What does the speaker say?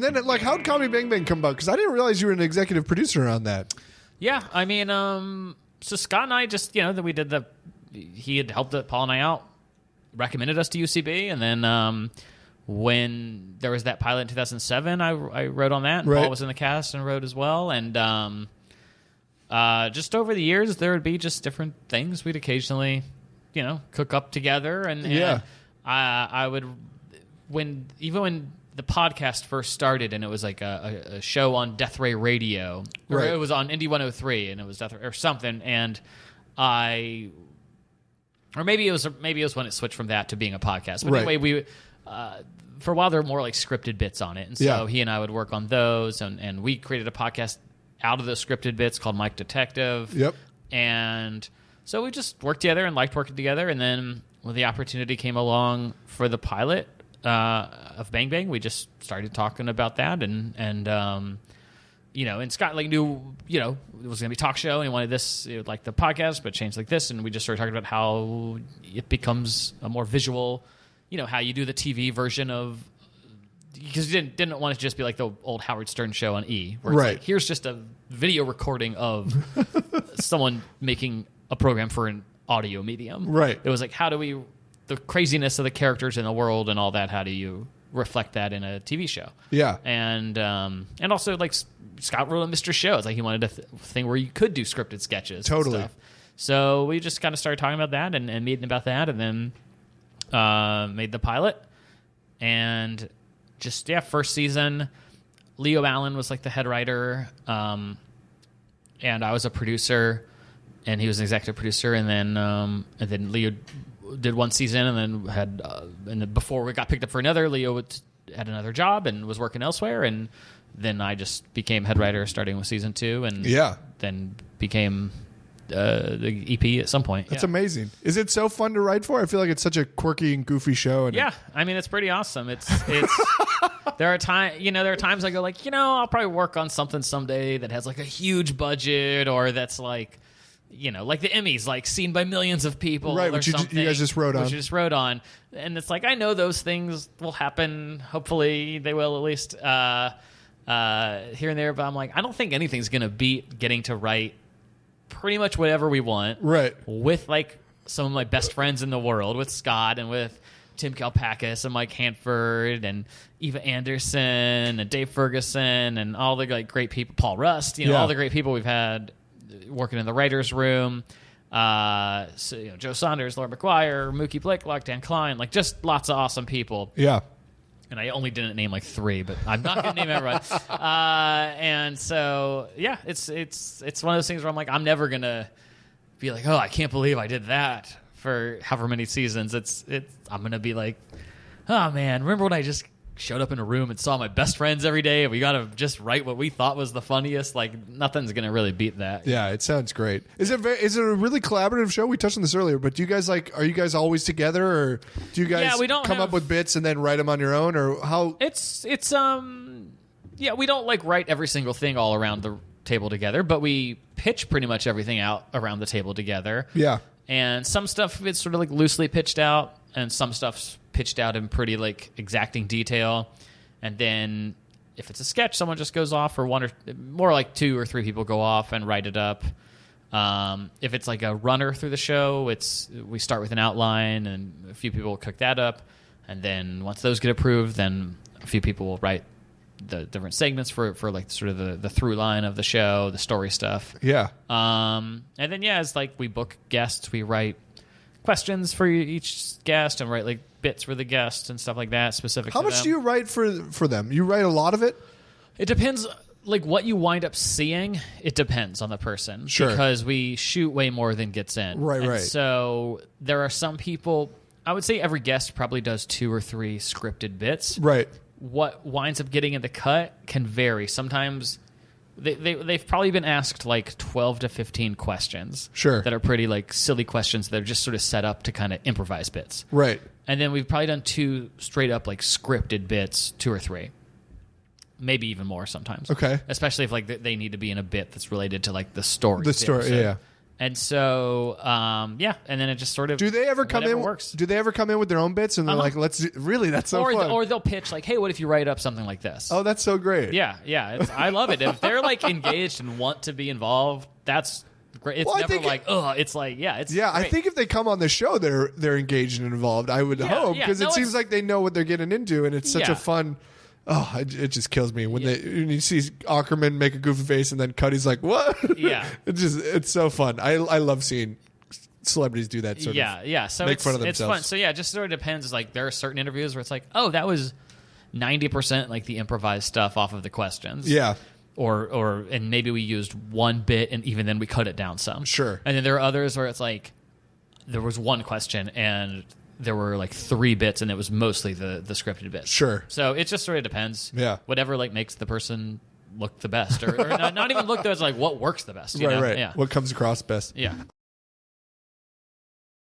And then, like, how'd Comedy Bang Bang come about? Because I didn't realize you were an executive producer on that. Yeah, I mean, so Scott and I just, that we did he had helped Paul and I out, recommended us to UCB, and then when there was that pilot in 2007, I wrote on that, and Paul was in the cast and wrote as well, and just over the years, there would be just different things we'd occasionally, cook up together, and I would, when the podcast first started, and it was like a show on Death Ray Radio, or it was on Indie 103, and it was Death Ray or something, and or maybe it was when it switched from that to being a podcast. But anyway, we for a while there were more like scripted bits on it, and so he and I would work on those, and we created a podcast out of those scripted bits called Mike Detective. Yep. And so we just worked together and liked working together, and then when the opportunity came along for the pilot of Bang Bang, we just started talking about that, and Scott knew it was going to be a talk show, and he wanted this like the podcast, but changed like this, and we just started talking about how it becomes a more visual, how you do the TV version of, because you didn't want it to just be like the old Howard Stern show on E, where it's like, here's just a video recording of someone making a program for an audio medium. Right. It was like, how do we, the craziness of the characters in the world and all that, how do you reflect that in a TV show? Yeah. And also, like, Scott wrote a Mr. Show. It's like he wanted a thing where you could do scripted sketches. Totally. And stuff. So we just kind of started talking about that and meeting about that, and then made the pilot. And just, first season, Leo Allen was like the head writer, and I was a producer, and he was an executive producer, and then Leo did one season, and then had and then before we got picked up for another, Leo had another job and was working elsewhere, and then I just became head writer starting with season 2, and then became the EP at some point. That's amazing. Is it so fun to write for? I feel like it's such a quirky and goofy show. And I mean, it's pretty awesome. It's there are times I go like, I'll probably work on something someday that has like a huge budget, or that's like, like the Emmys, like seen by millions of people, right? Which you guys just wrote on. And it's like, I know those things will happen. Hopefully, they will, at least here and there. But I'm like, I don't think anything's gonna beat getting to write pretty much whatever we want, right? With like some of my best friends in the world, with Scott and with Tim Kalpakis and Mike Hanford and Eva Anderson and Dave Ferguson and all the like great people, Paul Rust, all the great people we've had working in the writers' room. Joe Saunders, Laura McGuire, Mookie Blakelock, Dan Klein, like just lots of awesome people. Yeah. And I only didn't name like 3, but I'm not going to name everyone. And so, it's one of those things where I'm like, I'm never going to be like, oh, I can't believe I did that for however many seasons. I'm going to be like, oh man, remember when I just showed up in a room and saw my best friends every day, and we got to just write what we thought was the funniest? Like, nothing's going to really beat that. Yeah, it sounds great. Is it a really collaborative show? We touched on this earlier, but do you guys are you guys always together, or do you guys come up with bits and then write them on your own, or how? We don't like write every single thing all around the table together, but we pitch pretty much everything out around the table together. Yeah. And some stuff it's sort of like loosely pitched out, and some stuff's pitched out in pretty like exacting detail. And then if it's a sketch, someone just goes off, or one or more like 2 or 3 people go off and write it up. If it's like a runner through the show, we start with an outline, and a few people will cook that up, and then once those get approved, then a few people will write the different segments for like sort of the through line of the show, the story stuff. Yeah. And then it's like we book guests, we write questions for each guest, and write like bits for the guests and stuff like that specific. How much do you write for them? You write a lot of it? It depends. Like what you wind up seeing, it depends on the person. Sure. Because we shoot way more than gets in. Right. So there are some people, I would say every guest probably does 2 or 3 scripted bits. Right. What winds up getting in the cut can vary. Sometimes they've probably been asked like 12 to 15 questions. Sure. That are pretty like silly questions that are just sort of set up to kind of improvise bits. Right. And then we've probably done 2 straight up like scripted bits, 2 or 3. Maybe even more sometimes. Okay. Especially if like they need to be in a bit that's related to like the story. The story, yeah. And so, and then it just sort of do they ever come in? Works. Do they ever come in with their own bits and they're like, really? That's so fun. Or they'll pitch like, hey, what if you write up something like this? Oh, that's so great. Yeah. I love it. If they're like engaged and want to be involved, that's great. It's never like, it's like, it's great. I think if they come on the show, they're engaged and involved. I would hope because it seems like they know what they're getting into, and it's such a fun. Oh, it just kills me when you see Ackerman make a goofy face and then Cuddy's like, "What?" Yeah, it's so fun. I love seeing celebrities do that sort of. Yeah. So make fun of themselves. It's fun. So it just sort of depends. It's like there are certain interviews where it's like, oh, that was 90% like the improvised stuff off of the questions. Yeah. And maybe we used one bit and even then we cut it down some. Sure. And then there are others where it's like there was one question and there were like 3 bits and it was mostly the scripted bits. Sure. So it just sort of depends. Yeah. Whatever like makes the person look the best or not even look the best, like what works the best. You know? Right. Yeah. What comes across best. Yeah.